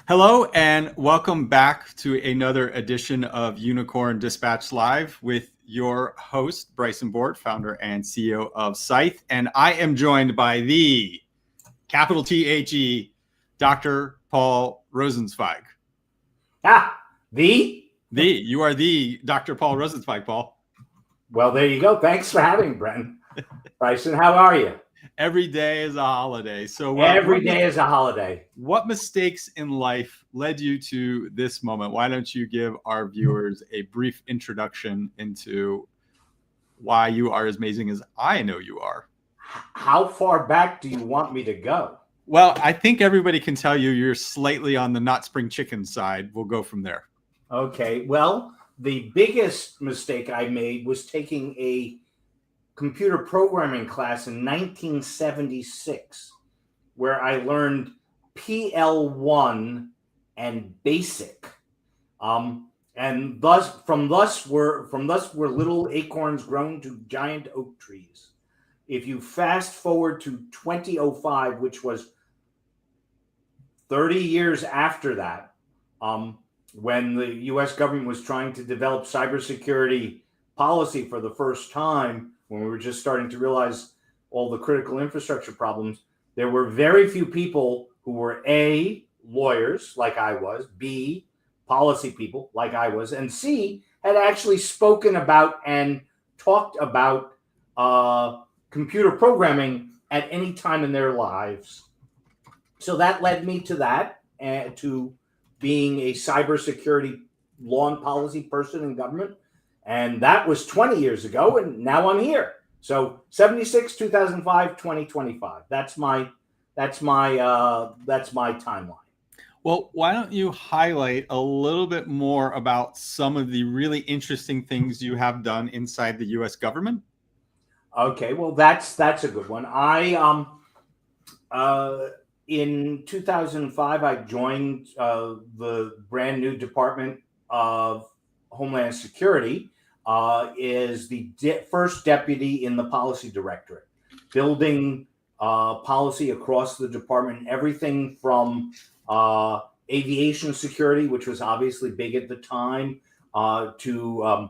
Hello and welcome back to another edition of Unicorn Dispatch Live with your host, Bryson Bort, founder and CEO of SCYTHE. And I am joined by the capital THE, Dr. Paul Rosenzweig. You are the Dr. Paul Rosenzweig, Paul. Well, there you go. Thanks for having me, Brenton. Bryson, how are you? Every day is a holiday. So every day is a holiday. What mistakes in life led you to this moment? Why don't you give our viewers a brief introduction into why you are as amazing as I know you are? How far back do you want me to go? Well, I think everybody can tell you're slightly on the not spring chicken side. We'll go from there. Okay. Well, the biggest mistake I made was taking a computer programming class in 1976, where I learned PL1 and BASIC, and from thus were little acorns grown to giant oak trees. If you fast forward to 2005, which was 30 years after that, when the U.S. government was trying to develop cybersecurity policy for the first time, when we were just starting to realize all the critical infrastructure problems, there were very few people who were A, lawyers like I was, B, policy people like I was, and C, had actually spoken about and talked about computer programming at any time in their lives. So that led me to that, to being a cybersecurity law and policy person in government. And that was 20 years ago, and now I'm here. So 76, 2005, 2025. That's my timeline. Well, why don't you highlight a little bit more about some of the really interesting things you have done inside the U.S. government? Okay, well, that's a good one. In 2005, I joined the brand new Department of Homeland Security, is the first deputy in the policy directorate, building policy across the department, everything from aviation security, which was obviously big at the time, to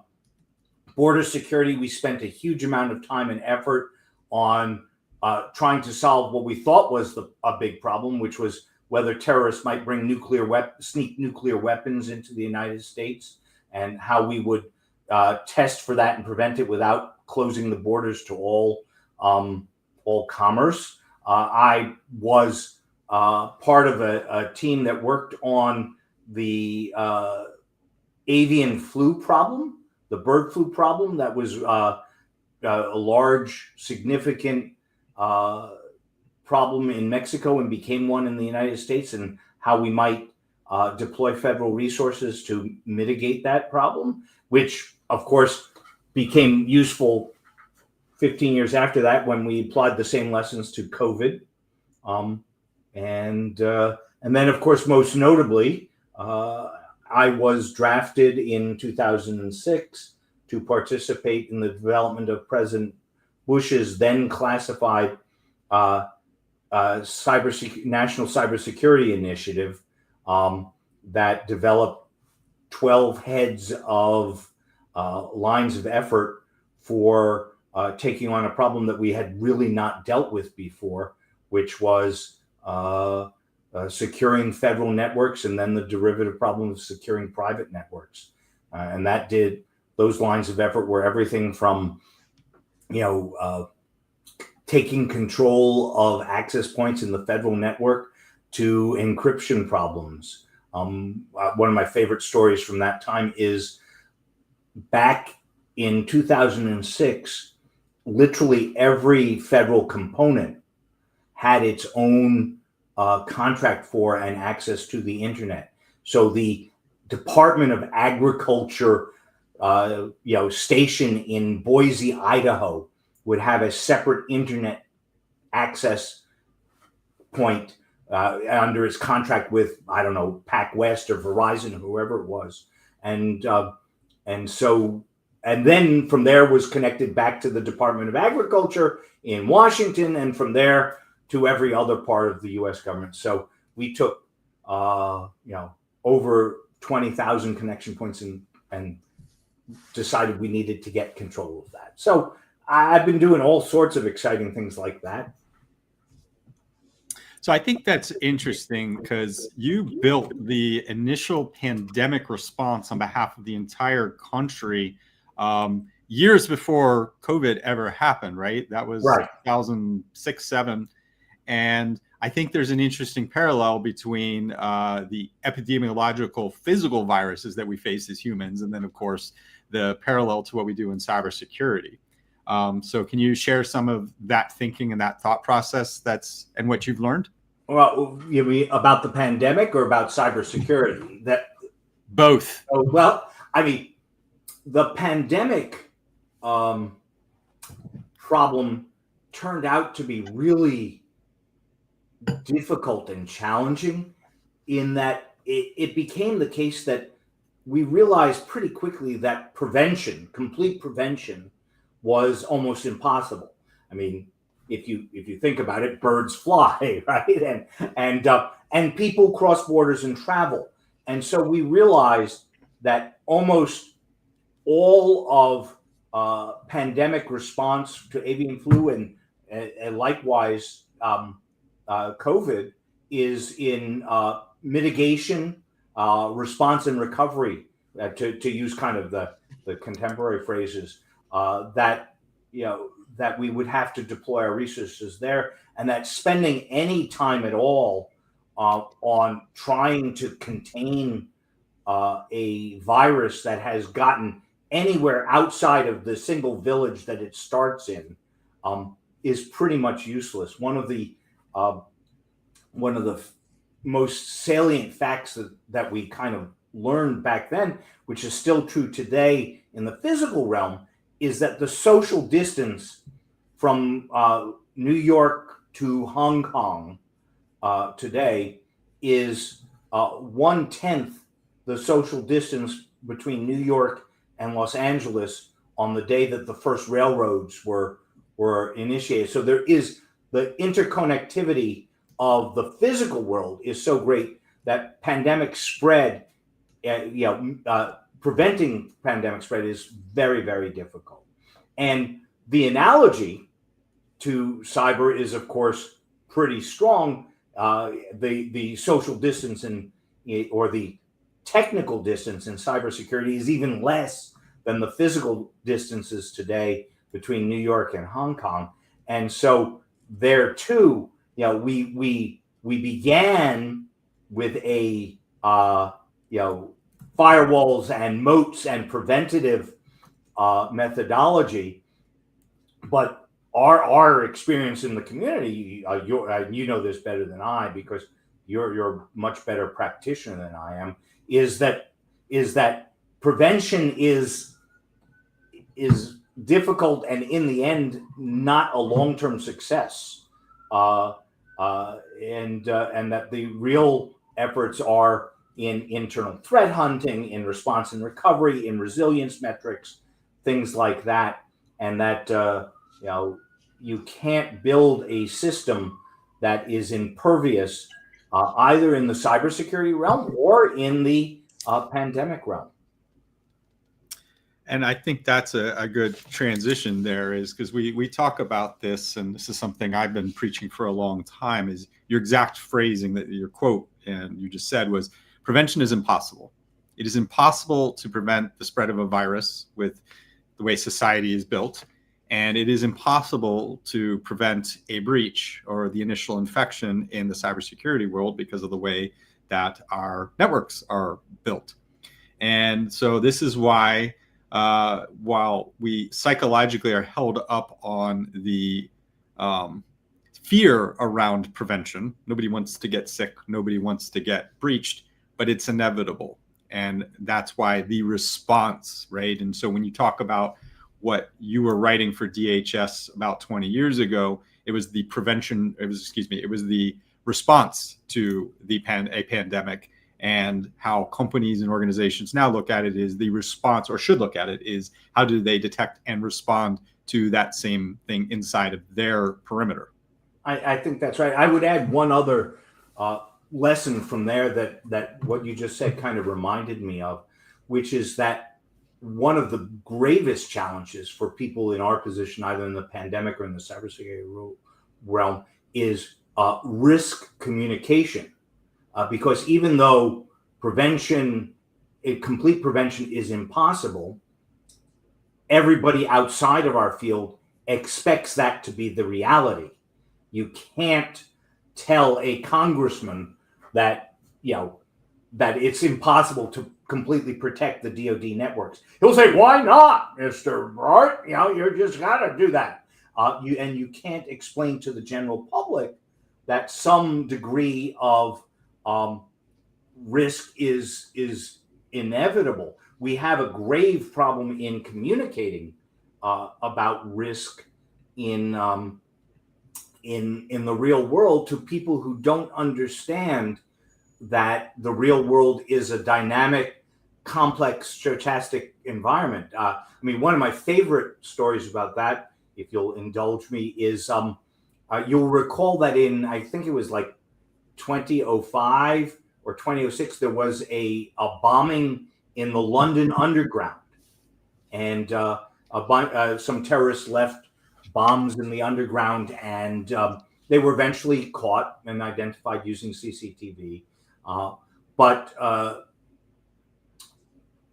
border security. We spent a huge amount of time and effort on trying to solve what we thought was a big problem, which was whether terrorists might bring sneak nuclear weapons into the United States, and how we would test for that and prevent it without closing the borders to all commerce. I was part of a team that worked on the avian flu problem, the bird flu problem that was a large, significant problem in Mexico and became one in the United States, and how we might deploy federal resources to mitigate that problem, which of course became useful 15 years after that when we applied the same lessons to COVID. And then of course, most notably, I was drafted in 2006 to participate in the development of President Bush's then classified national cybersecurity initiative that developed 12 heads of lines of effort for taking on a problem that we had really not dealt with before, which was securing federal networks, and then the derivative problem of securing private networks. And those lines of effort were everything from taking control of access points in the federal network to encryption problems. One of my favorite stories from that time is back in 2006, literally every federal component had its own contract for and access to the internet. So the Department of Agriculture station in Boise, Idaho, would have a separate internet access point under its contract with, I don't know, PacWest or Verizon, whoever it was. And then from there was connected back to the Department of Agriculture in Washington, and from there to every other part of the U.S. government. So we took over 20,000 connection points and decided we needed to get control of that. So I've been doing all sorts of exciting things like that. So I think that's interesting because you built the initial pandemic response on behalf of the entire country years before COVID ever happened, right? That was Right. 2006, 7. And I think there's an interesting parallel between the epidemiological physical viruses that we face as humans, and then, of course, the parallel to what we do in cybersecurity. So can you share some of that thinking and that thought process and what you've learned? Well, you mean about the pandemic or about cybersecurity? Both. Oh, well, I mean, the pandemic problem turned out to be really difficult and challenging in that it became the case that we realized pretty quickly that complete prevention, was almost impossible. I mean, if you think about it, birds fly, right? And people cross borders and travel. And so we realized that almost all of pandemic response to avian flu and likewise COVID is in mitigation, response, and recovery, to use kind of the contemporary phrases, that we would have to deploy our resources there, and that spending any time at all on trying to contain a virus that has gotten anywhere outside of the single village that it starts in is pretty much useless. One of the most salient facts that we kind of learned back then, which is still true today in the physical realm, is that the social distance from New York to Hong Kong today is 1/10 the social distance between New York and Los Angeles on the day that the first railroads were initiated. So there is the interconnectivity of the physical world is so great that pandemic spread, preventing pandemic spread is very, very difficult. And the analogy to cyber is, of course, pretty strong. The social distance or the technical distance in cybersecurity is even less than the physical distances today between New York and Hong Kong. And so there too, we began with a firewalls and moats and preventative methodology, but our experience in the community, you know this better than I because you're a much better practitioner than I am, is that prevention is difficult and in the end not a long-term success, and that the real efforts are in internal threat hunting, in response and recovery, in resilience metrics, things like that, and that you can't build a system that is impervious either in the cybersecurity realm or in the pandemic realm. And I think that's a good transition there, is because we talk about this, and this is something I've been preaching for a long time, is your exact phrasing, that your quote and you just said was, prevention is impossible. It is impossible to prevent the spread of a virus with the way society is built. And it is impossible to prevent a breach or the initial infection in the cybersecurity world because of the way that our networks are built. And so this is why, while we psychologically are held up on the fear around prevention, nobody wants to get sick, nobody wants to get breached, but it's inevitable. And that's why the response, right? And so when you talk about what you were writing for DHS about 20 years ago, it was the response to a pandemic, and how companies and organizations now look at it is the response, or should look at it, is how do they detect and respond to that same thing inside of their perimeter. I think that's right. I would add one other lesson from there that what you just said kind of reminded me of, which is that one of the gravest challenges for people in our position, either in the pandemic or in the cybersecurity realm, is risk communication. Because even though complete prevention is impossible, everybody outside of our field expects that to be the reality. You can't tell a congressman that it's impossible to completely protect the DoD networks. He'll say, "Why not, Mr. Bart? You just got to do that." You can't explain to the general public that some degree of risk is inevitable. We have a grave problem in communicating about risk in the real world to people who don't understand that the real world is a dynamic, complex, stochastic environment. One of my favorite stories about that, if you'll indulge me, is you'll recall that in, I think it was like 2005 or 2006, there was a bombing in the London Underground, and some terrorists left bombs in the underground, and they were eventually caught and identified using CCTV. But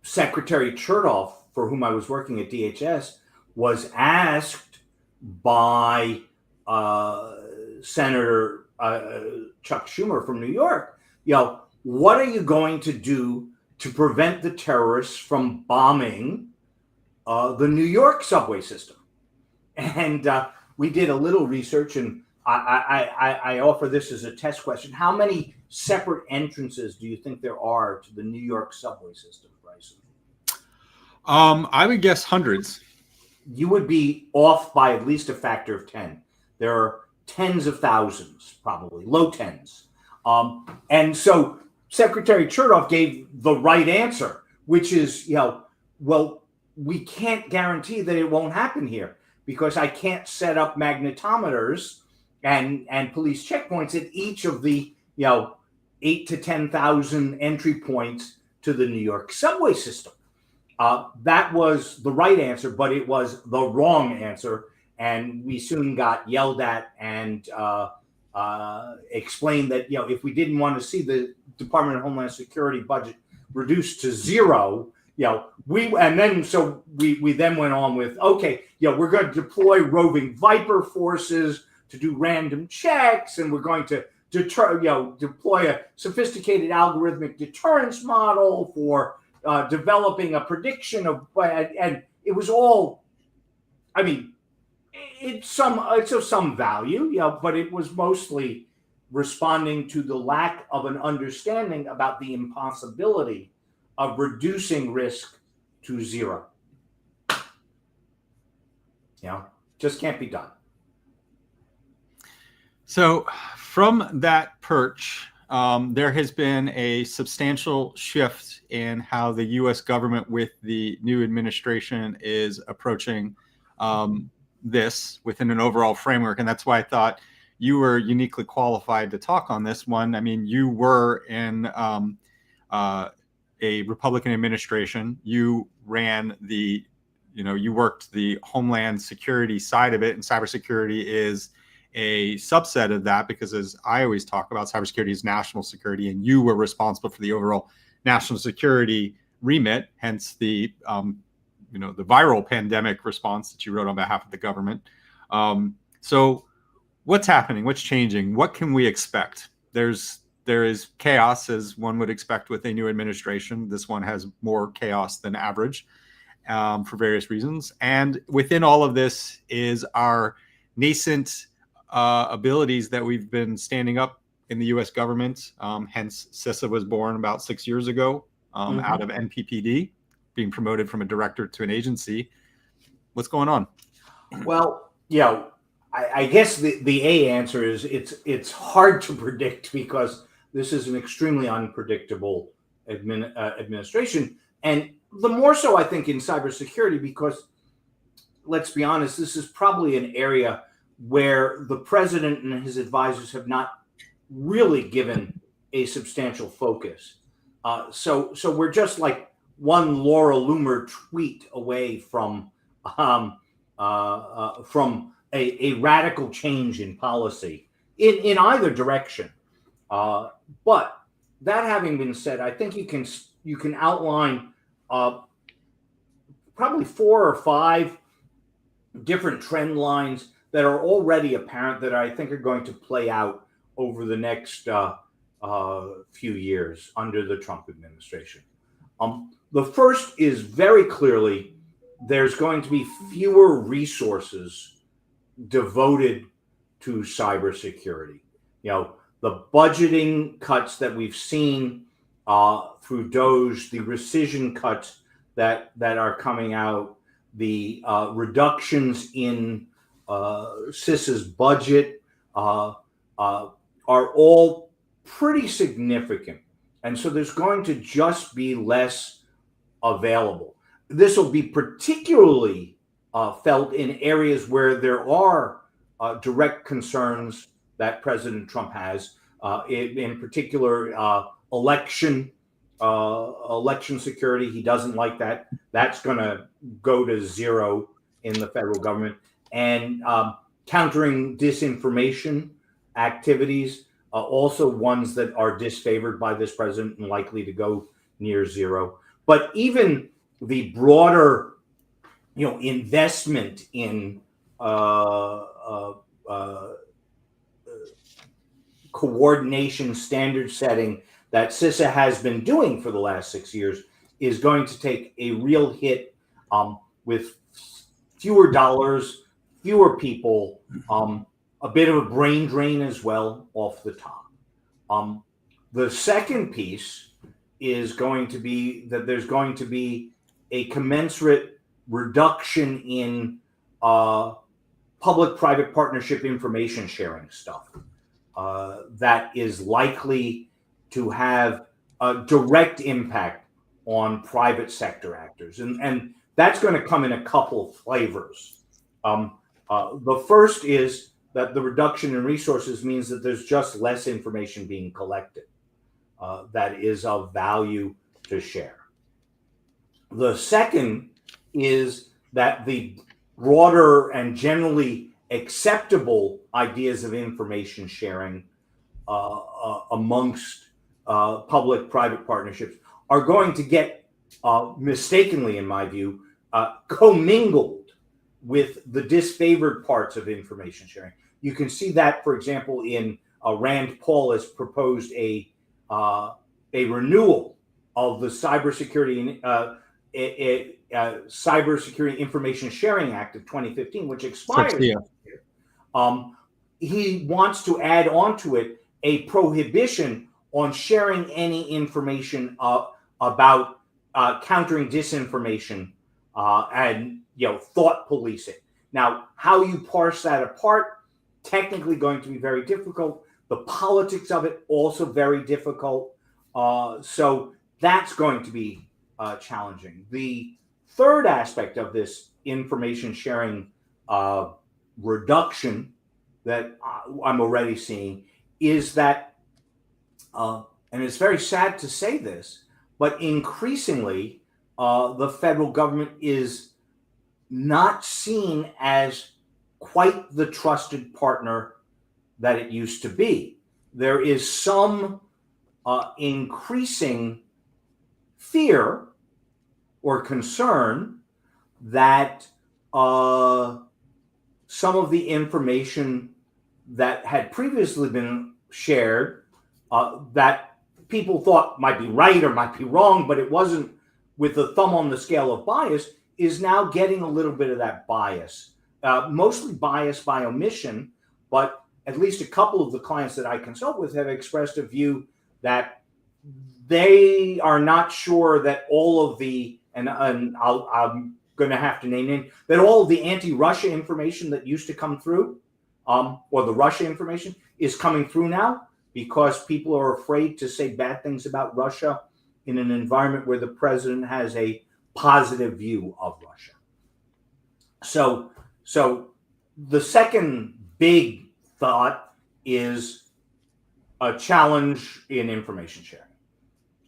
Secretary Chertoff, for whom I was working at DHS, was asked by Senator Chuck Schumer from New York, what are you going to do to prevent the terrorists from bombing the New York subway system? And we did a little research, and I offer this as a test question. How many separate entrances do you think there are to the New York subway system, Bryson? I would guess hundreds. You would be off by at least a factor of 10. There are tens of thousands, probably low tens. And so Secretary Chertoff gave the right answer, which is, well, we can't guarantee that it won't happen here, because I can't set up magnetometers and police checkpoints at each of the 8 to 10,000 entry points to the New York subway system. That was the right answer, but it was the wrong answer, and we soon got yelled at and explained that if we didn't want to see the Department of Homeland Security budget reduced to zero, we then went on with, okay, we're going to deploy roving Viper forces to do random checks, and we're going to deploy a sophisticated algorithmic deterrence model for developing a prediction of, and it was all, it's of some value, but it was mostly responding to the lack of an understanding about the impossibility of reducing risk to zero. Just can't be done. So from that perch, there has been a substantial shift in how the U.S. government with the new administration is approaching this within an overall framework. And that's why I thought you were uniquely qualified to talk on this one. You were in a Republican administration. You ran you worked the Homeland Security side of it, and cybersecurity is a subset of that, because as I always talk about, cybersecurity is national security, and you were responsible for the overall national security remit, hence the the viral pandemic response that you wrote on behalf of the government. So what's happening? What's changing? What can we expect? There is chaos, as one would expect with a new administration. This one has more chaos than average for various reasons. And within all of this is our nascent abilities that we've been standing up in the U.S. government. Hence, SCYTHE was born about 6 years ago out of NPPD, being promoted from a director to an agency. What's going on? Well, I guess the A answer is it's hard to predict, because this is an extremely unpredictable administration. And the more so, I think, in cybersecurity, because let's be honest, this is probably an area where the president and his advisors have not really given a substantial focus. So we're just like one Laura Loomer tweet away from a radical change in policy in either direction. But that having been said, I think you can outline probably 4 or 5 different trend lines that are already apparent that I think are going to play out over the next few years under the Trump administration. The first is very clearly there's going to be fewer resources devoted to cybersecurity. You know, the budgeting cuts that we've seen through DOGE, the rescission cuts that are coming out, the reductions in CISA's budget are all pretty significant. And so there's going to just be less available. This will be particularly felt in areas where there are direct concerns that President Trump has, in particular election security. He doesn't like that. That's going to go to zero in the federal government. And countering disinformation activities, also ones that are disfavored by this president and likely to go near zero. But even the broader, investment in coordination, standard setting that CISA has been doing for the last 6 years is going to take a real hit with fewer dollars, fewer people, a bit of a brain drain as well off the top. The second piece is going to be that there's going to be a commensurate reduction in public-private partnership information sharing stuff that is likely to have a direct impact on private sector actors. And that's going to come in a couple flavors. The first is that the reduction in resources means that there's just less information being collected that is of value to share. The second is that the broader and generally acceptable ideas of information sharing amongst public-private partnerships are going to get mistakenly, in my view, commingled with the disfavored parts of information sharing. You can see that, for example, in Rand Paul has proposed a renewal of the Cybersecurity Information Sharing Act of 2015, which expires this year. He wants to add onto it a prohibition on sharing any information about countering disinformation and thought policing. Now, how you parse that apart, technically going to be very difficult. The politics of it also very difficult. So that's going to be challenging. The third aspect of this information sharing reduction that I'm already seeing is that, and it's very sad to say this, but increasingly the federal government is not seen as quite the trusted partner that it used to be. There is some increasing fear or concern that some of the information that had previously been shared that people thought might be right or might be wrong, but it wasn't with the thumb on the scale of bias, is now getting a little bit of that bias, mostly bias by omission, but at least a couple of the clients that I consult with have expressed a view that they are not sure that all of the, and I'm going to have to name that all of the anti-Russia information that used to come through, or the Russia information, is coming through now because people are afraid to say bad things about Russia in an environment where the president has a positive view of Russia. So the second big thought is a challenge in information sharing.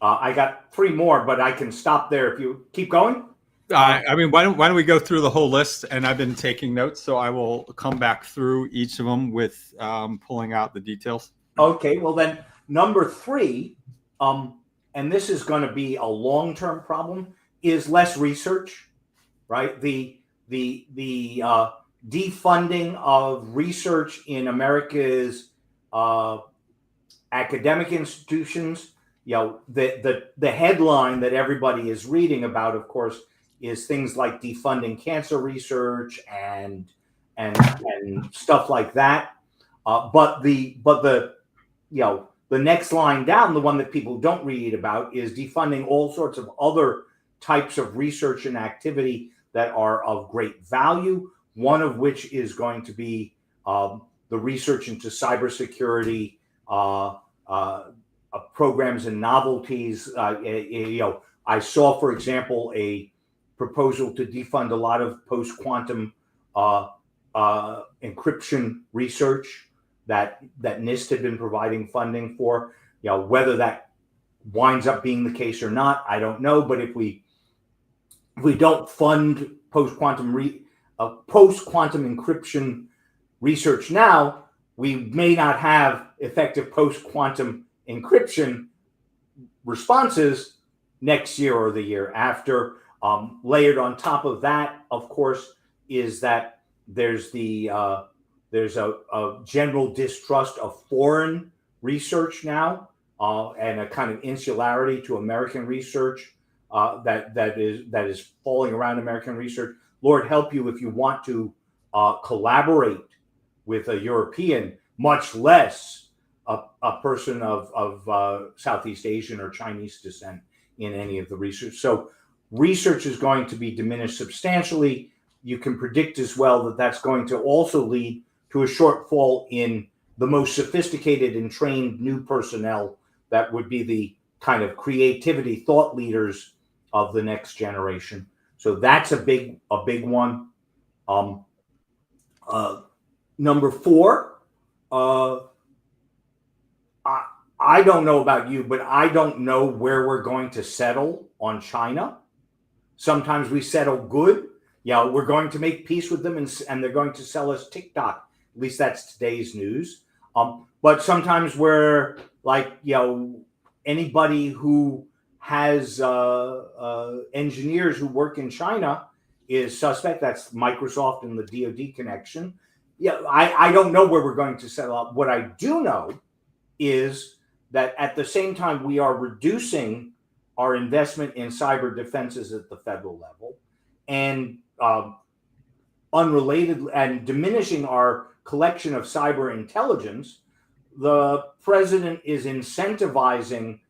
I got 3 more, but I can stop there if you keep going. I mean, why don't we go through the whole list? And I've been taking notes, so I will come back through each of them with pulling out the details. Okay, well then, number 3, and this is going to be a long-term problem, is less research, right? The defunding of research in America's academic institutions. You know, the headline that everybody is reading about, of course, is things like defunding cancer research and stuff like that. But the the next line down, the one that people don't read about, is defunding all sorts of other types of research and activity that are of great value. One of which is going to be the research into cybersecurity, programs and novelties. I saw, for example, a proposal to defund a lot of post-quantum encryption research that NIST had been providing funding for. Whether that winds up being the case or not, I don't know. But if we don't fund post-quantum encryption research now, we may not have effective post-quantum encryption responses next year or the year after. Layered on top of that, of course, is that there's a general distrust of foreign research now, and a kind of insularity to American research that is falling around American research. Lord help you if you want to collaborate with a European, much less a person of Southeast Asian or Chinese descent in any of the research. So research is going to be diminished substantially. You can predict as well that that's going to also lead to a shortfall in the most sophisticated and trained new personnel that would be the kind of creativity thought leaders of the next generation. So that's a big one. Number 4, I don't know about you, but I don't know where we're going to settle on China. Sometimes we settle good. We're going to make peace with them, and they're going to sell us TikTok. At least that's today's news. But sometimes we're like, anybody who has engineers who work in China is suspect. That's Microsoft and the DoD connection. I don't know where we're going to settle up. What I do know is that at the same time we are reducing our investment in cyber defenses at the federal level, and unrelated and diminishing our collection of cyber intelligence, the president is incentivizing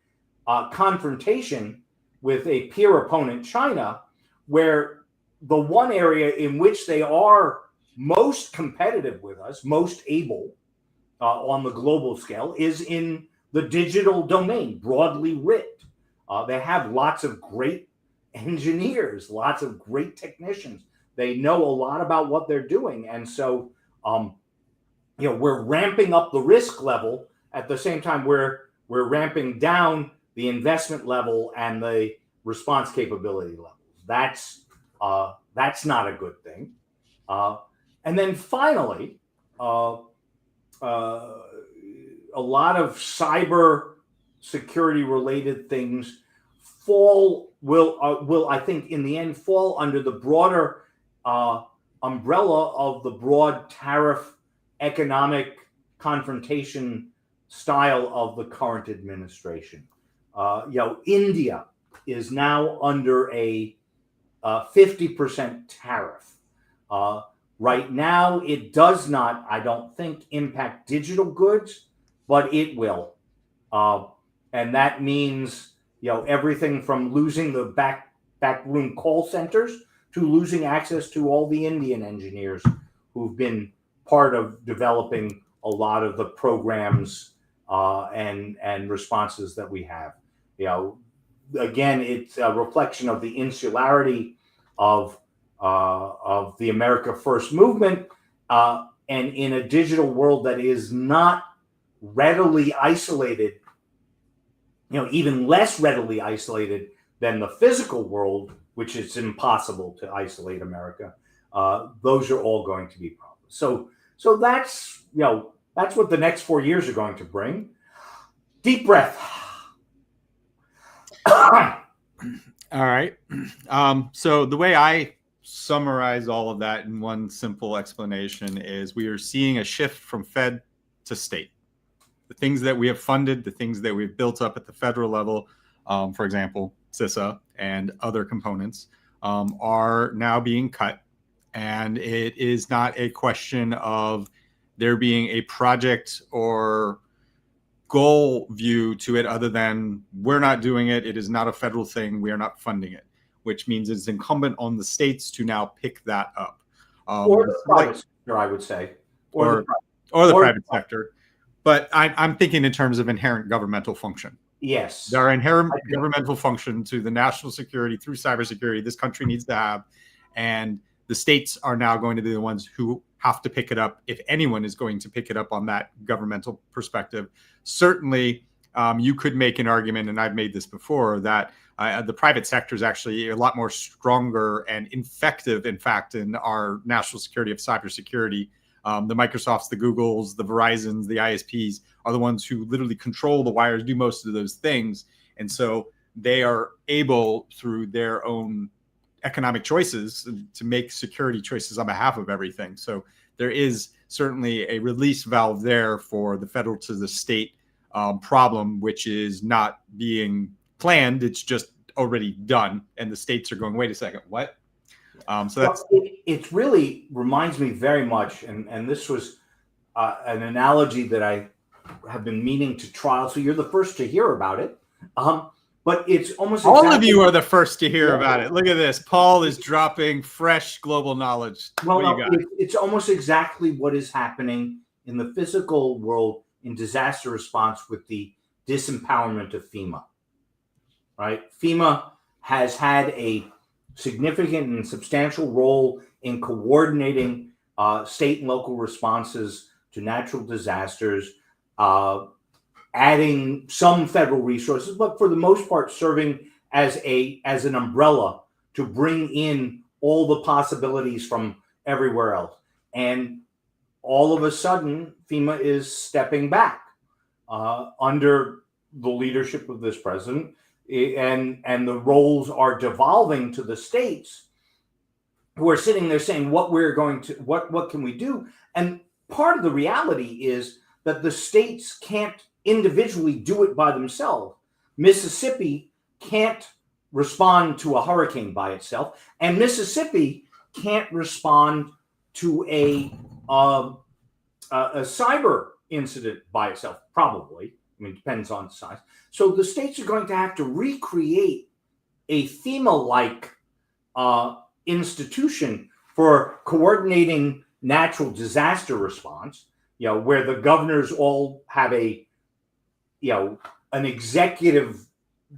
confrontation with a peer opponent, China, where the one area in which they are most competitive with us, most able on the global scale, is in the digital domain, broadly writ. They have lots of great engineers, lots of great technicians. They know a lot about what they're doing. And so, we're ramping up the risk level at the same time we're ramping down the investment level and the response capability levels. That's not a good thing. And then finally, a lot of cyber security related things will I think in the end fall under the broader umbrella of the broad tariff economic confrontation style of the current administration. India is now under a 50% tariff. Right now, it does not, I don't think, impact digital goods, but it will. And that means, everything from losing the backroom call centers to losing access to all the Indian engineers who've been part of developing a lot of the programs and responses that we have. Again, it's a reflection of the insularity of the America First movement, and in a digital world that is not readily isolated, even less readily isolated than the physical world, which is impossible to isolate America. Those are all going to be problems. So that's what the next 4 years are going to bring. Deep breath. All right. So the way I summarize all of that in one simple explanation is we are seeing a shift from Fed to state. The things that we have funded, the things that we've built up at the federal level, for example, CISA and other components, are now being cut. And it is not a question of there being a project or goal view to it other than we're not doing it. It is not a federal thing. We are not funding it, which means it's incumbent on the states to now pick that up. Or the private sector, I would say. Or the private sector. But I'm thinking in terms of inherent governmental function. Yes. There are inherent governmental function to the national security through cybersecurity this country needs to have. And the states are now going to be the ones who have to pick it up, if anyone is going to pick it up on that governmental perspective. Certainly, you could make an argument, and I've made this before, that the private sector is actually a lot more stronger and effective, in fact, in our national security of cybersecurity. The Microsofts, the Googles, the Verizons, the ISPs are the ones who literally control the wires, do most of those things. And so they are able, through their own economic choices, to make security choices on behalf of everything. So there is certainly a release valve there for the federal to the state problem, which is not being planned. It's just already done. And the states are going, wait a second, what? So that's it really reminds me very much, and this was an analogy that I have been meaning to trial. So you're the first to hear about it. But it's almost all of you are the first to hear about it. Look at this. Paul is dropping fresh global knowledge. Well, it's almost exactly what is happening in the physical world in disaster response with the disempowerment of FEMA. Right? FEMA has had a significant and substantial role in coordinating state and local responses to natural disasters, adding some federal resources, but for the most part serving as an umbrella to bring in all the possibilities from everywhere else. And all of a sudden, FEMA is stepping back under the leadership of this president, and the roles are devolving to the states, who are sitting there saying, what can we do? And part of the reality is that the states can't individually do it by themselves. Mississippi can't respond to a hurricane by itself, and Mississippi can't respond to a cyber incident by itself, probably. I mean, it depends on the size. So the states are going to have to recreate a FEMA-like institution for coordinating natural disaster response, where the governors all have an executive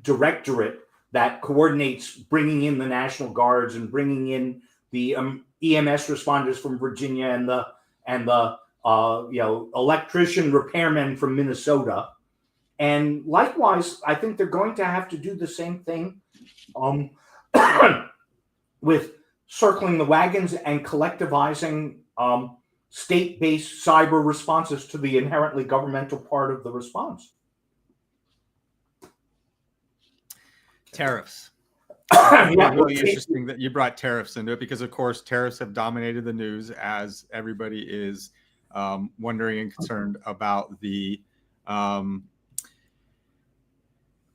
directorate that coordinates bringing in the National Guards and bringing in the EMS responders from Virginia and the electrician repairmen from Minnesota. And likewise, I think they're going to have to do the same thing with circling the wagons and collectivizing state-based cyber responses to the inherently governmental part of the response. Tariffs. It's really interesting that you brought tariffs into it, because, of course, tariffs have dominated the news as everybody is wondering and concerned about the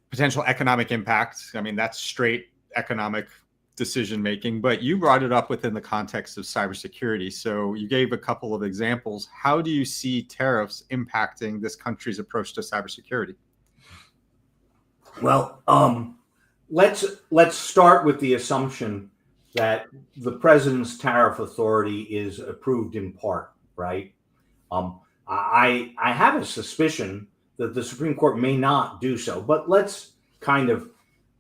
potential economic impact. I mean, that's straight economic decision making, but you brought it up within the context of cybersecurity. So you gave a couple of examples. How do you see tariffs impacting this country's approach to cybersecurity? Well, let's start with the assumption that the president's tariff authority is approved in part, right? I have a suspicion that the Supreme Court may not do so, but let's kind of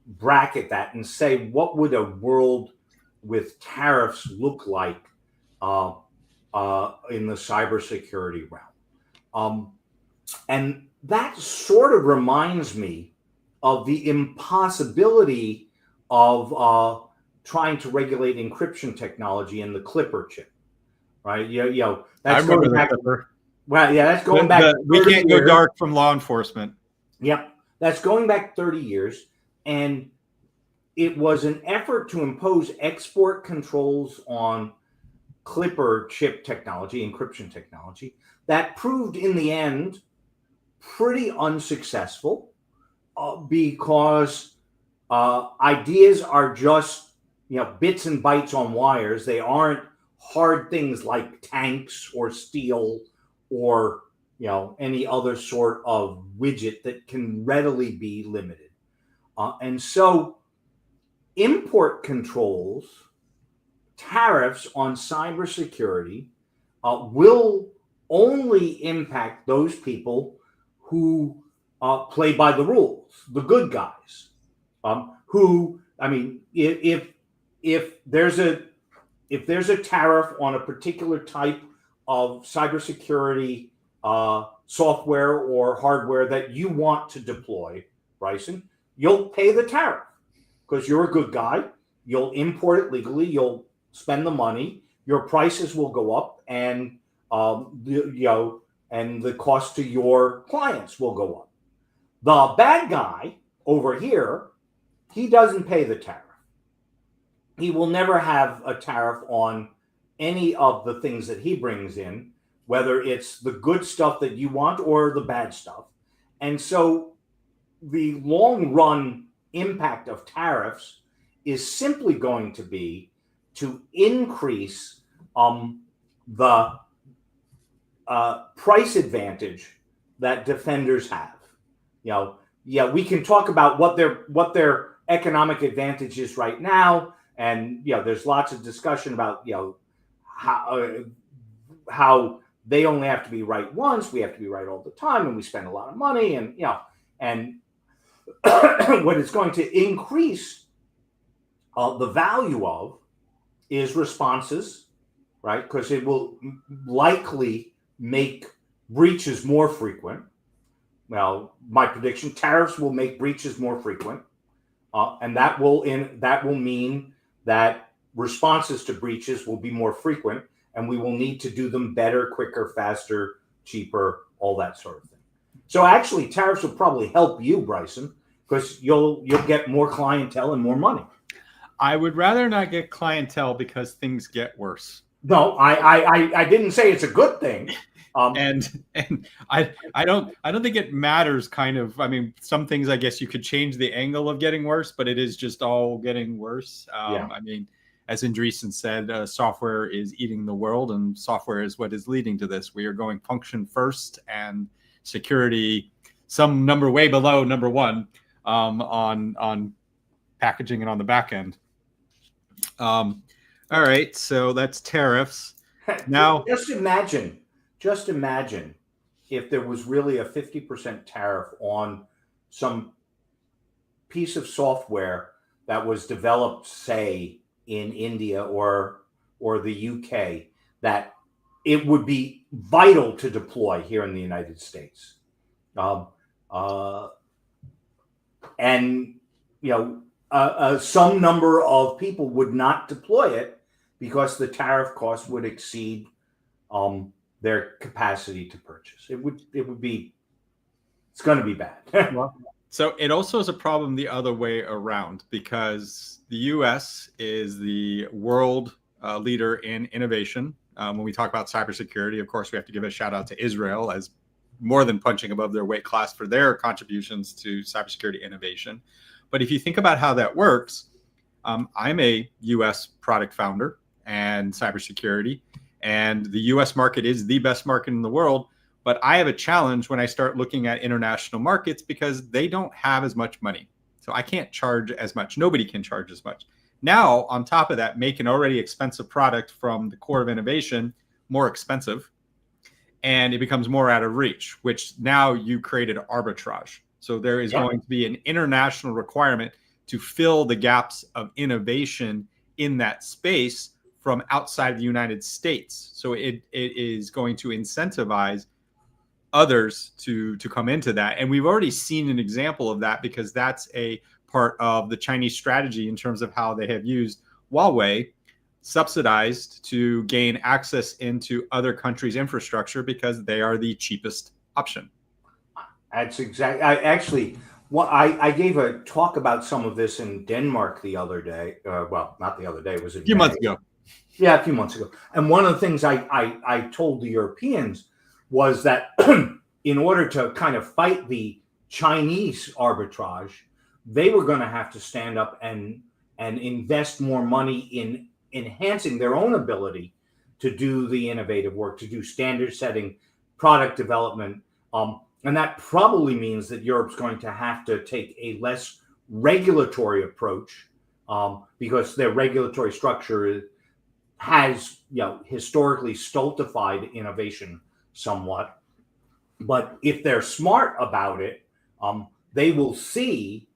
bracket that and say, what would a world with tariffs look like in the cybersecurity realm? And that sort of reminds me of the impossibility of trying to regulate encryption technology in the Clipper chip, right? I That's remember going the back. Clipper. Well, yeah, that's going back. We 30 can't go years. dark from law enforcement. Yep, that's going back 30 years, and it was an effort to impose export controls on Clipper chip technology, encryption technology, that proved in the end pretty unsuccessful because ideas are just bits and bytes on wires. They aren't hard things like tanks or steel or any other sort of widget that can readily be limited. And so import controls, tariffs on cybersecurity will only impact those people who play by the rules, the good guys. Who, I mean, if there's a tariff on a particular type of cybersecurity software or hardware that you want to deploy, Bryson, you'll pay the tariff because you're a good guy. You'll import it legally. You'll spend the money. Your prices will go up, and and the cost to your clients will go up. The bad guy over here, he doesn't pay the tariff. He will never have a tariff on any of the things that he brings in, whether it's the good stuff that you want or the bad stuff. And so the long run impact of tariffs is simply going to be to increase the price advantage that defenders have. We can talk about what their economic advantage is right now, and there's lots of discussion about how they only have to be right once, we have to be right all the time, and we spend a lot of money, and what it's going to increase the value of is responses, right? Because it will likely make breaches more frequent. Well, my prediction: tariffs will make breaches more frequent, and that will mean that responses to breaches will be more frequent, and we will need to do them better, quicker, faster, cheaper, all that sort of thing. So actually, tariffs will probably help you, Bryson, because you'll get more clientele and more money. I would rather not get clientele because things get worse. No, I didn't say it's a good thing. And I don't think it matters. Kind of. I mean, some things I guess you could change the angle of getting worse, but it is just all getting worse. I mean, as Andreessen said, software is eating the world, and software is what is leading to this. We are going function first, and security some number way below number one on packaging and on the back end. All right, so that's tariffs. Now, just imagine if there was really a 50% tariff on some piece of software that was developed, say, in India or the UK, that it would be vital to deploy here in the United States. And some number of people would not deploy it because the tariff cost would exceed their capacity to purchase. It's going to be bad. So it also is a problem the other way around, because the U.S. is the world leader in innovation. When we talk about cybersecurity, of course, we have to give a shout out to Israel as more than punching above their weight class for their contributions to cybersecurity innovation. But if you think about how that works, I'm a U.S. product founder and cybersecurity, and the U.S. market is the best market in the world. But I have a challenge when I start looking at international markets because they don't have as much money. So I can't charge as much. Nobody can charge as much. Now, on top of that, make an already expensive product from the core of innovation more expensive, and it becomes more out of reach, which now you created arbitrage. So there is going to be an international requirement to fill the gaps of innovation in that space from outside the United States. So it is going to incentivize others to come into that. And we've already seen an example of that, because that's a part of the Chinese strategy in terms of how they have used Huawei subsidized to gain access into other countries' infrastructure, because they are the cheapest option. That's exactly. I gave a talk about some of this in Denmark the other day. Well, not the other day. It was A few months ago. Yeah, a few months ago. And one of the things I told the Europeans was that in order to kind of fight the Chinese arbitrage, they were going to have to stand up and invest more money in enhancing their own ability to do the innovative work, to do standard setting, product development. And that probably means that Europe's going to have to take a less regulatory approach, because their regulatory structure has, historically stultified innovation somewhat. But if they're smart about it, they will see,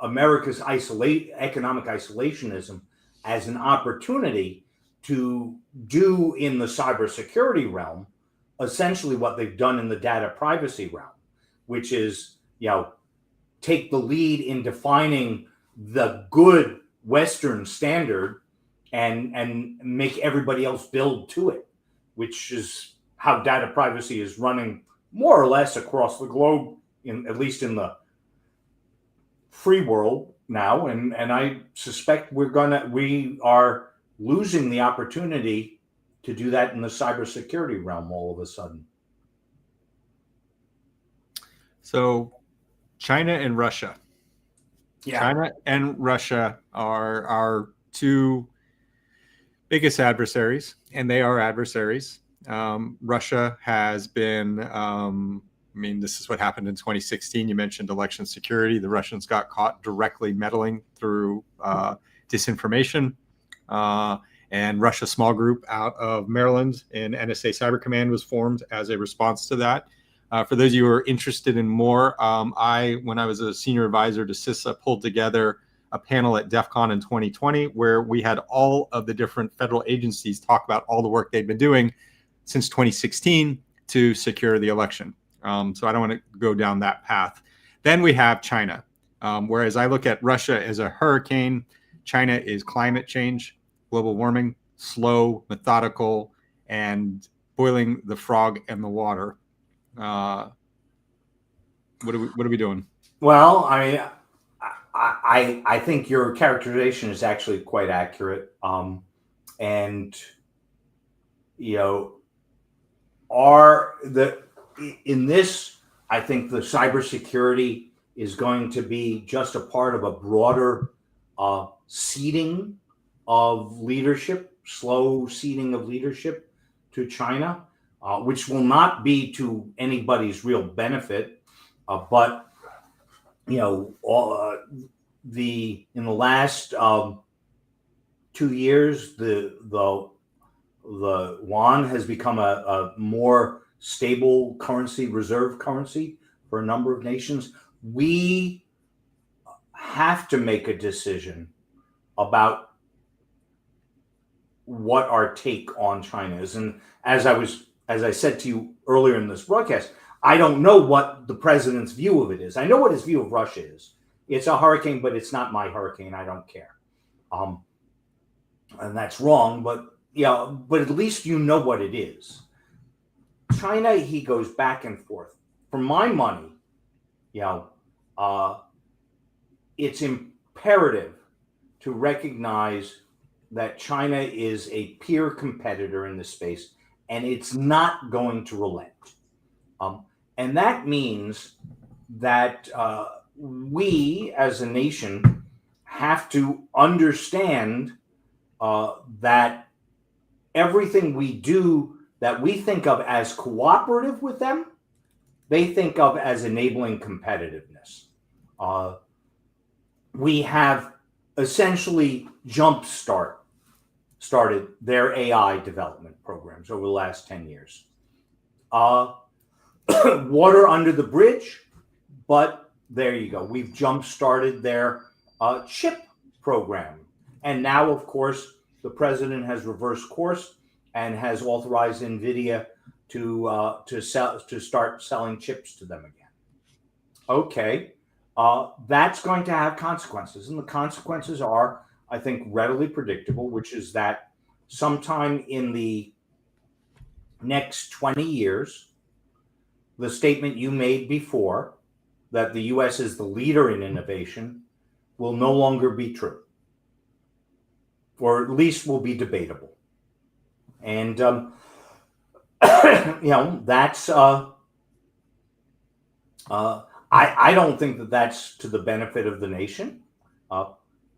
America's economic isolationism as an opportunity to do in the cybersecurity realm essentially what they've done in the data privacy realm, which is, take the lead in defining the good Western standard and make everybody else build to it, which is how data privacy is running more or less across the globe, at least in the free world now. And I suspect we are losing the opportunity to do that in the cybersecurity realm all of a sudden. So China and Russia. Yeah. China and Russia are our two biggest adversaries, and they are adversaries. Russia has been, this is what happened in 2016. You mentioned election security. The Russians got caught directly meddling through disinformation. And Russia Small Group out of Maryland and NSA Cyber Command was formed as a response to that. For those of you who are interested in more, when I was a senior advisor to CISA, pulled together a panel at DEF CON in 2020 where we had all of the different federal agencies talk about all the work they've been doing since 2016 to secure the election. So I don't want to go down that path. Then we have China. Whereas I look at Russia as a hurricane, China is climate change, global warming, slow, methodical, and boiling the frog and the water. What are we doing? Well, I think your characterization is actually quite accurate. In this, I think the cybersecurity is going to be just a part of a broader seeding of leadership, slow seeding of leadership to China, which will not be to anybody's real benefit. But in the last 2 years, the yuan has become a more stable currency, reserve currency for a number of nations. We have to make a decision about what our take on China is. And as I said to you earlier in this broadcast, I don't know what the president's view of it is. I know what his view of Russia is. It's a hurricane, but it's not my hurricane. I don't care. And that's wrong, but at least you know what it is. China, he goes back and forth. For my money, it's imperative to recognize that China is a peer competitor in this space, and it's not going to relent. And that means that we as a nation have to understand that everything we do that we think of as cooperative with them, they think of as enabling competitiveness. We have essentially started their AI development programs over the last 10 years. Water under the bridge, but there you go. We've jump-started their chip program. And now, of course, the president has reversed course and has authorized NVIDIA to start selling chips to them again. Okay, that's going to have consequences, and the consequences are, I think, readily predictable, which is that sometime in the next 20 years, the statement you made before that the U.S. is the leader in innovation will no longer be true, or at least will be debatable. And that's I don't think that that's to the benefit of the nation.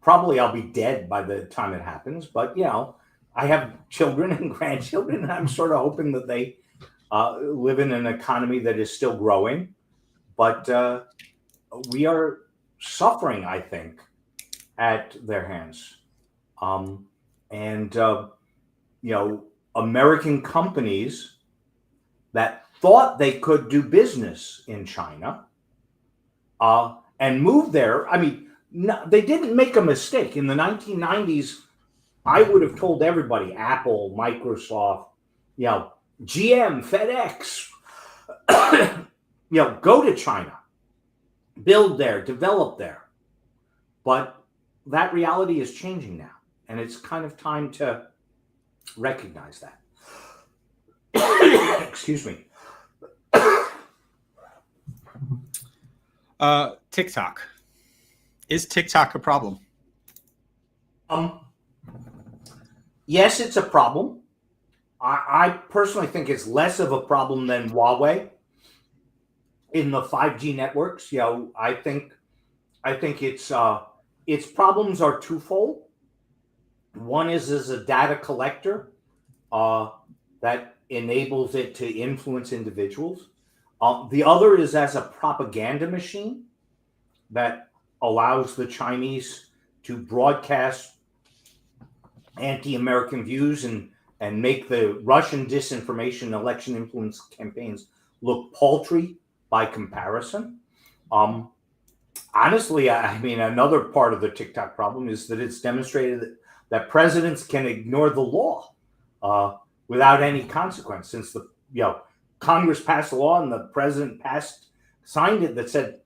Probably I'll be dead by the time it happens, but I have children and grandchildren, and I'm sort of hoping that they live in an economy that is still growing. But we are suffering, I think, at their hands. American companies that thought they could do business in China and move there. I mean, no, they didn't make a mistake. In the 1990s, I would have told everybody, Apple, Microsoft, GM, FedEx, go to China, build there, develop there. But that reality is changing now, and it's kind of time to recognize that. Excuse me. TikTok. Is TikTok a problem? Yes, it's a problem. I personally think it's less of a problem than Huawei in the 5G networks. I think its problems are twofold. One is as a data collector that enables it to influence individuals. The other is as a propaganda machine that allows the Chinese to broadcast anti-American views and make the Russian disinformation election influence campaigns look paltry by comparison. Honestly, I mean, another part of the TikTok problem is that it's demonstrated that presidents can ignore the law without any consequence. Since the Congress passed a law and the president signed it that said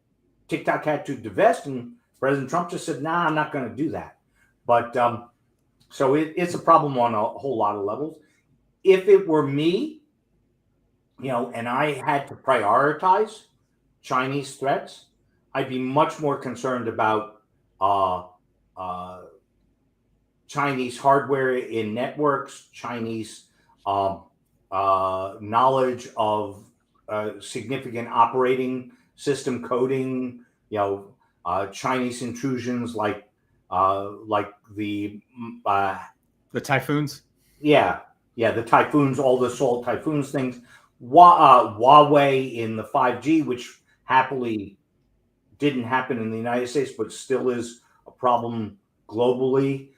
TikTok had to divest, and President Trump just said, "Nah, I'm not going to do that." But so it's a problem on a whole lot of levels. If it were me, and I had to prioritize Chinese threats, I'd be much more concerned about Chinese hardware in networks, Chinese knowledge of significant operating system coding, Chinese intrusions like the Typhoons. The Typhoons, all the Salt Typhoons things. Huawei in the 5G, which happily didn't happen in the United States, but still is a problem globally.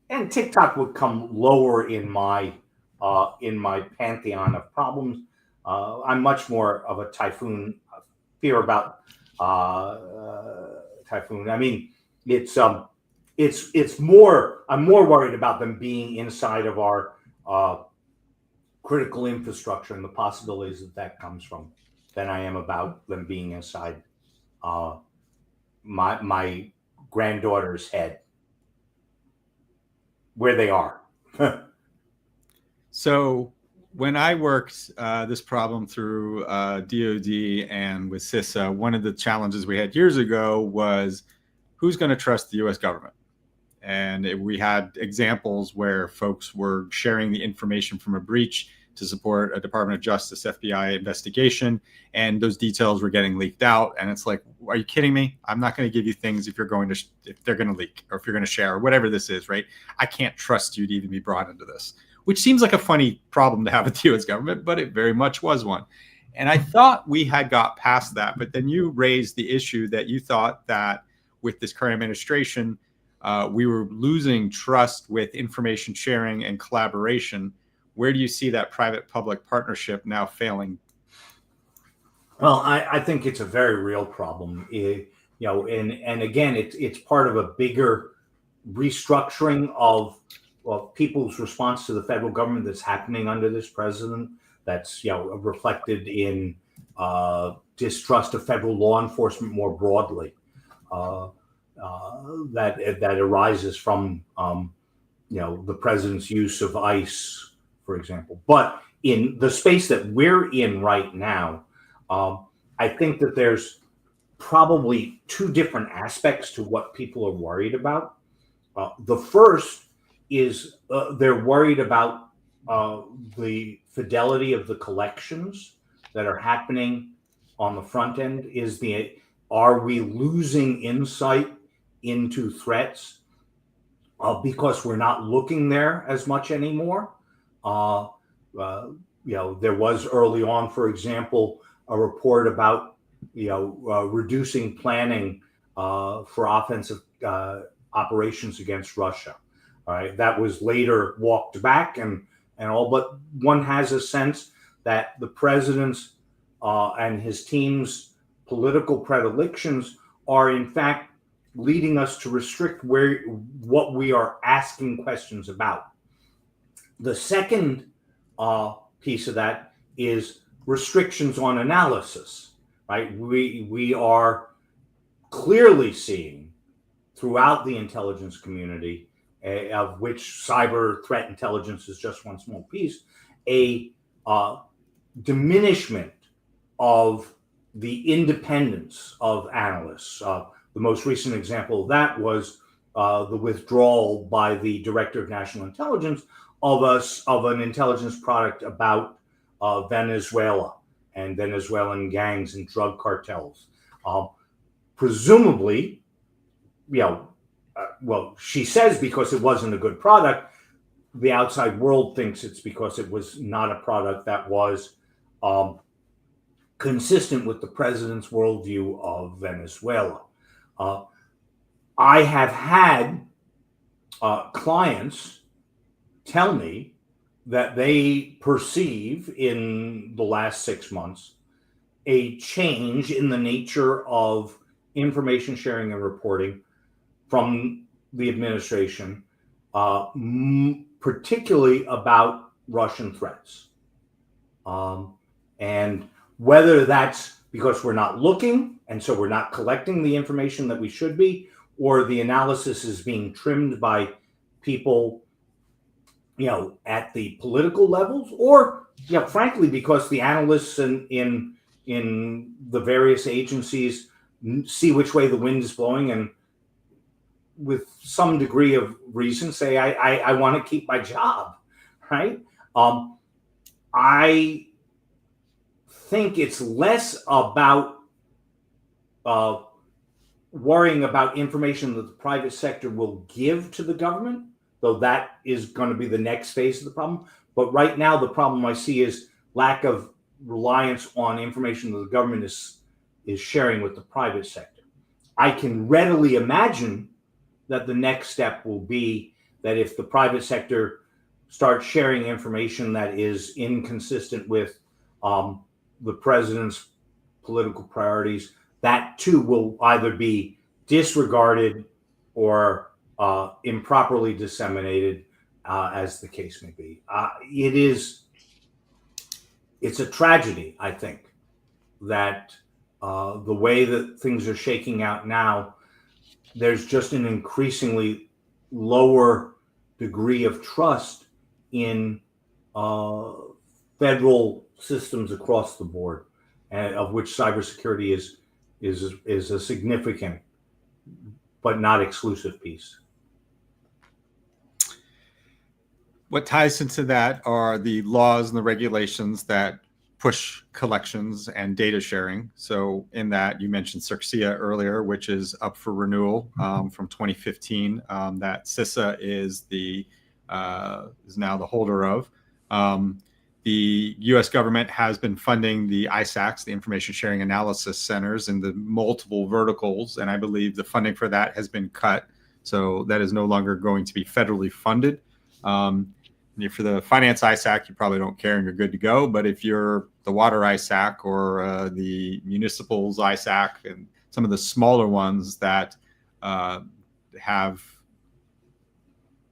And TikTok would come lower in my pantheon of problems. I'm much more of a Typhoon fear about Typhoon. I mean, it's more. I'm more worried about them being inside of our critical infrastructure and the possibilities that comes from than I am about them being inside my granddaughter's head, where they are. So when I worked this problem through DoD and with CISA, one of the challenges we had years ago was who's going to trust the U.S. government? And we had examples where folks were sharing the information from a breach to support a Department of Justice FBI investigation, and those details were getting leaked out. And it's like, are you kidding me? I'm not going to give you things if they're going to leak, or if you're going to share, or whatever this is, right? I can't trust you to even be brought into this, which seems like a funny problem to have with the U.S. government, but it very much was one. And I thought we had got past that, but then you raised the issue that you thought that with this current administration, we were losing trust with information sharing and collaboration. Where do you see that private-public partnership now failing? Well, I think it's a very real problem. And again, it's part of a bigger restructuring of people's response to the federal government that's happening under this president. that's reflected in distrust of federal law enforcement more broadly. That arises from the president's use of ICE, for example. But in the space that we're in right now, I think that there's probably two different aspects to what people are worried about. The first is they're worried about the fidelity of the collections that are happening on the front end. Are we losing insight into threats because we're not looking there as much anymore? There was early on, for example, a report about reducing planning for offensive operations against Russia. All right, that was later walked back and all, but one has a sense that the president's and his team's political predilections are in fact leading us to restrict what we are asking questions about. The second piece of that is restrictions on analysis. Right, we are clearly seeing throughout the intelligence community, of which cyber threat intelligence is just one small piece, a diminishment of the independence of analysts. The most recent example of that was the withdrawal by the Director of National Intelligence of an intelligence product about Venezuela and Venezuelan gangs and drug cartels. Presumably, well, she says because it wasn't a good product. The outside world thinks it's because it was not a product that was consistent with the president's worldview of Venezuela. I have had clients tell me that they perceive in the last 6 months a change in the nature of information sharing and reporting from the administration, particularly about Russian threats. And whether that's because we're not looking and so we're not collecting the information that we should be, or the analysis is being trimmed by people at the political levels, or frankly, because the analysts in the various agencies see which way the wind is blowing and with some degree of reason say, I want to keep my job, right? I think it's less about worrying about information that the private sector will give to the government, though that is going to be the next phase of the problem. But right now, the problem I see is lack of reliance on information that the government is sharing with the private sector. I can readily imagine that the next step will be that if the private sector starts sharing information that is inconsistent with the president's political priorities, that too will either be disregarded or improperly disseminated, as the case may be. It's a tragedy, I think, that the way that things are shaking out now, there's just an increasingly lower degree of trust in federal systems across the board, and of which cybersecurity is a significant but not exclusive piece. What ties into that are the laws and the regulations that push collections and data sharing. So in that, you mentioned SCYTHE earlier, which is up for renewal from 2015, that CISA is now the holder of. The U.S. government has been funding the ISACs, the Information Sharing Analysis Centers, in the multiple verticals, and I believe the funding for that has been cut. So that is no longer going to be federally funded. For the finance ISAC, you probably don't care and you're good to go. But if you're the water ISAC or the municipals ISAC and some of the smaller ones that have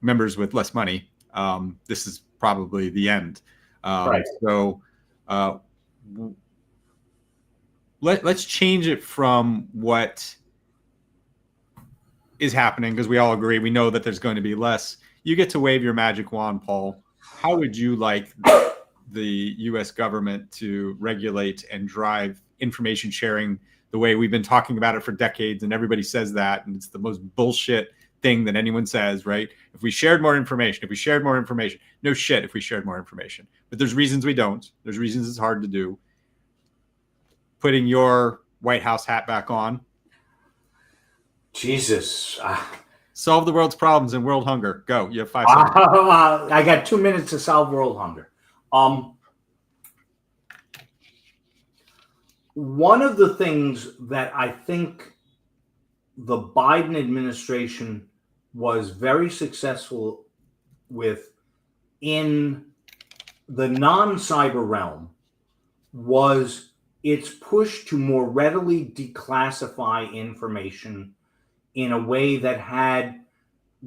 members with less money, this is probably the end. Right. So Let's change it from what is happening, because we all agree, we know that there's going to be less. You get to wave your magic wand, Paul. How would you like the U.S. government to regulate and drive information sharing the way we've been talking about it for decades? And everybody says that, and it's the most bullshit thing that anyone says, right? If we shared more information, no shit if we shared more information. But there's reasons we don't. There's reasons it's hard to do. Putting your White House hat back on. Jesus. Solve the world's problems and world hunger. Go. You have 5 seconds. I got 2 minutes to solve world hunger. One of the things that I think the Biden administration was very successful with in the non-cyber realm was its push to more readily declassify information in a way that had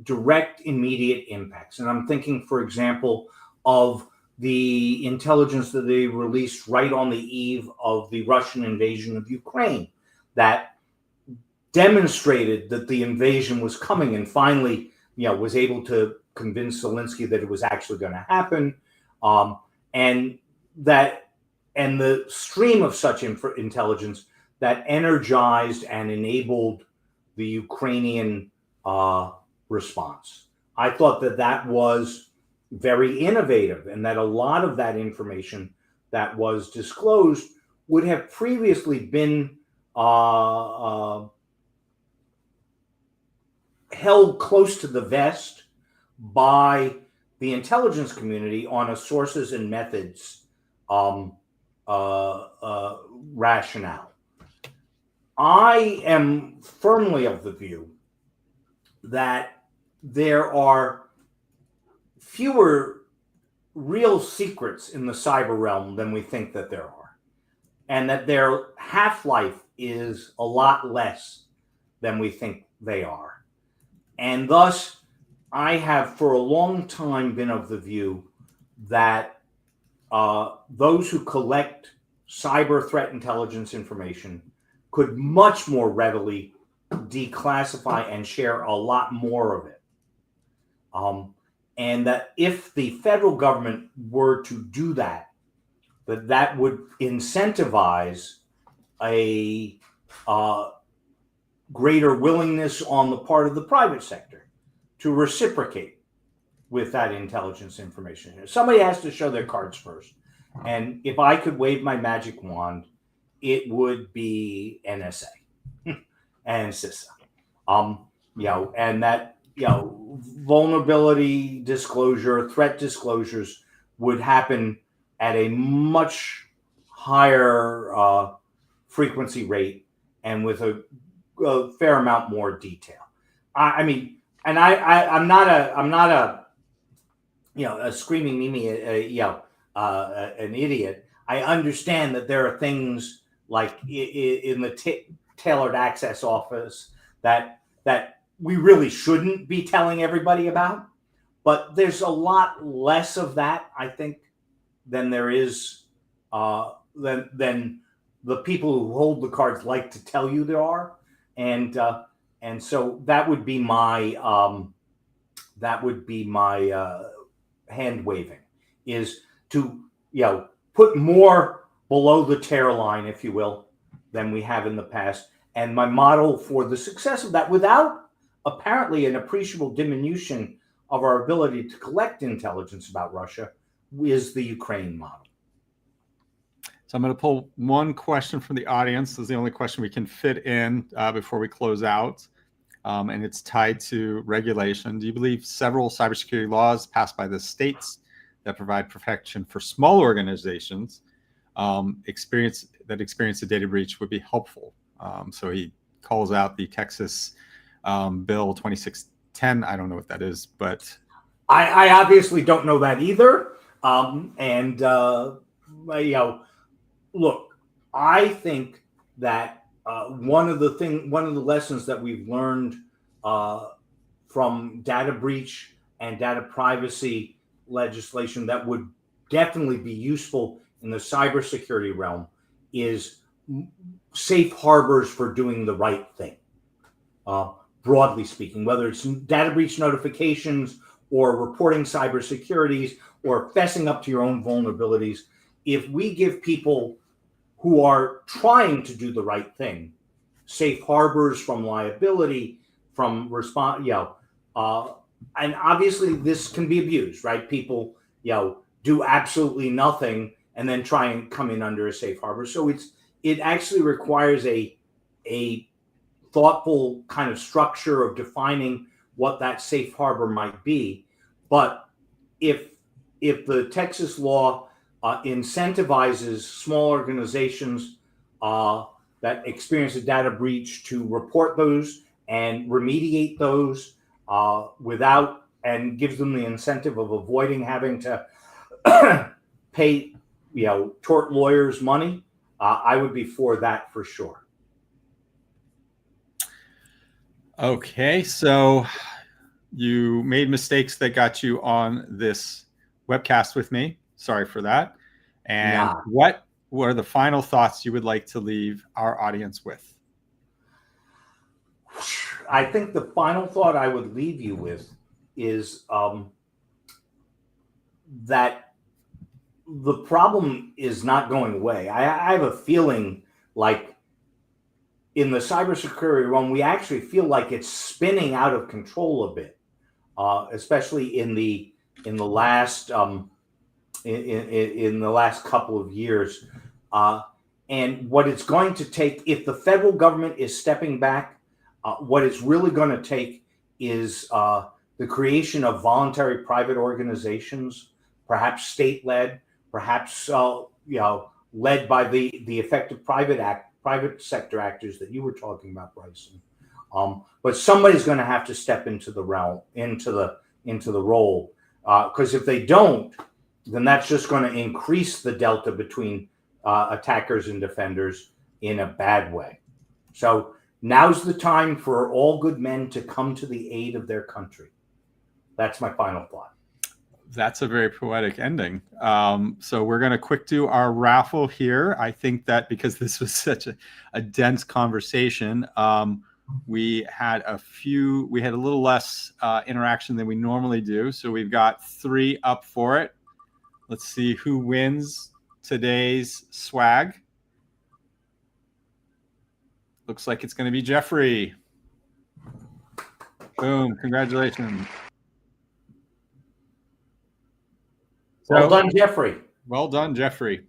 direct, immediate impacts. And I'm thinking, for example, of the intelligence that they released right on the eve of the Russian invasion of Ukraine that demonstrated that the invasion was coming, and finally, was able to convince Zelensky that it was actually going to happen, and the stream of such intelligence that energized and enabled the Ukrainian response. I thought that was very innovative, and that a lot of that information that was disclosed would have previously been held close to the vest by the intelligence community on a sources and methods rationale. I am firmly of the view that there are fewer real secrets in the cyber realm than we think that there are, and that their half-life is a lot less than we think they are. And thus, I have for a long time been of the view that those who collect cyber threat intelligence information could much more readily declassify and share a lot more of it. And that if the federal government were to do that, that would incentivize a greater willingness on the part of the private sector to reciprocate with that intelligence information. Somebody has to show their cards first. And if I could wave my magic wand, it would be NSA and CISA. And that, vulnerability disclosure, threat disclosures would happen at a much higher frequency rate and with a fair amount more detail. I'm not a screaming Mimi, an idiot. I understand that there are things like in the tailored access office that we really shouldn't be telling everybody about, but there's a lot less of that, I think, than there is than the people who hold the cards like to tell you there are, and so that would be my hand waving, is to put more below the tear line, if you will, than we have in the past. And my model for the success of that, without apparently an appreciable diminution of our ability to collect intelligence about Russia, is the Ukraine model. So I'm going to pull one question from the audience. This is the only question we can fit in before we close out. And it's tied to regulation. Do you believe several cybersecurity laws passed by the states that provide protection for small organizations experience a data breach would be helpful? So he calls out the Texas Bill 2610. I don't know what that is, but I obviously don't know that either. Look, I think that one of the lessons that we've learned from data breach and data privacy legislation that would definitely be useful in the cybersecurity realm is safe harbors for doing the right thing. Broadly speaking, whether it's data breach notifications or reporting cybersecurities or fessing up to your own vulnerabilities, if we give people who are trying to do the right thing safe harbors from liability, from response, and obviously this can be abused, right? People, do absolutely nothing and then try and come in under a safe harbor. So it actually requires a thoughtful kind of structure of defining what that safe harbor might be. But if the Texas law incentivizes small organizations that experience a data breach to report those and remediate those without, and gives them the incentive of avoiding having to pay, tort lawyers money, I would be for that for sure. Okay, so you made mistakes that got you on this webcast with me. Sorry for that. And what were the final thoughts you would like to leave our audience with? I think the final thought I would leave you with is that the problem is not going away. I have a feeling like in the cybersecurity realm, we actually feel like it's spinning out of control a bit, especially in the last in the last couple of years. And what it's going to take, if the federal government is stepping back, what it's really going to take is the creation of voluntary private organizations, perhaps state-led, perhaps led by the effective private sector actors that you were talking about, Bryson. But somebody's going to have to step into the realm, into the role, because if they don't, then that's just going to increase the delta between attackers and defenders in a bad way. So now's the time for all good men to come to the aid of their country. That's my final thought. That's a very poetic ending. So we're going to quick do our raffle here. I think that because this was such a dense conversation, we had a little less interaction than we normally do. So we've got 3 up for it. Let's see who wins today's swag. Looks like it's going to be Jeffrey. Boom. Congratulations. Well done, Jeffrey. Well done, Jeffrey.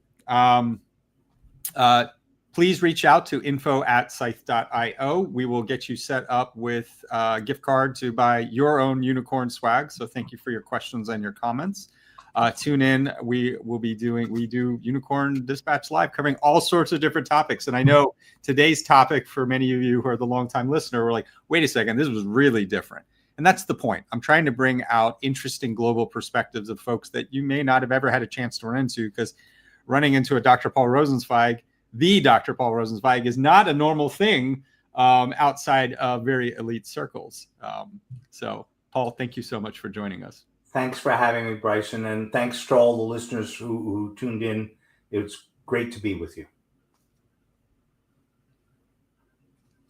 Please reach out to info@scythe.io. We will get you set up with a gift card to buy your own unicorn swag. So thank you for your questions and your comments. Tune in. We do Unicorn Dispatch Live, covering all sorts of different topics. And I know today's topic, for many of you who are the longtime listener, were like, wait a second, this was really different. And that's the point. I'm trying to bring out interesting global perspectives of folks that you may not have ever had a chance to run into, because running into a Dr. Paul Rosenzweig, the Dr. Paul Rosenzweig, is not a normal thing outside of very elite circles. So, Paul, thank you so much for joining us. Thanks for having me, Bryson, and thanks to all the listeners who tuned in. It's great to be with you.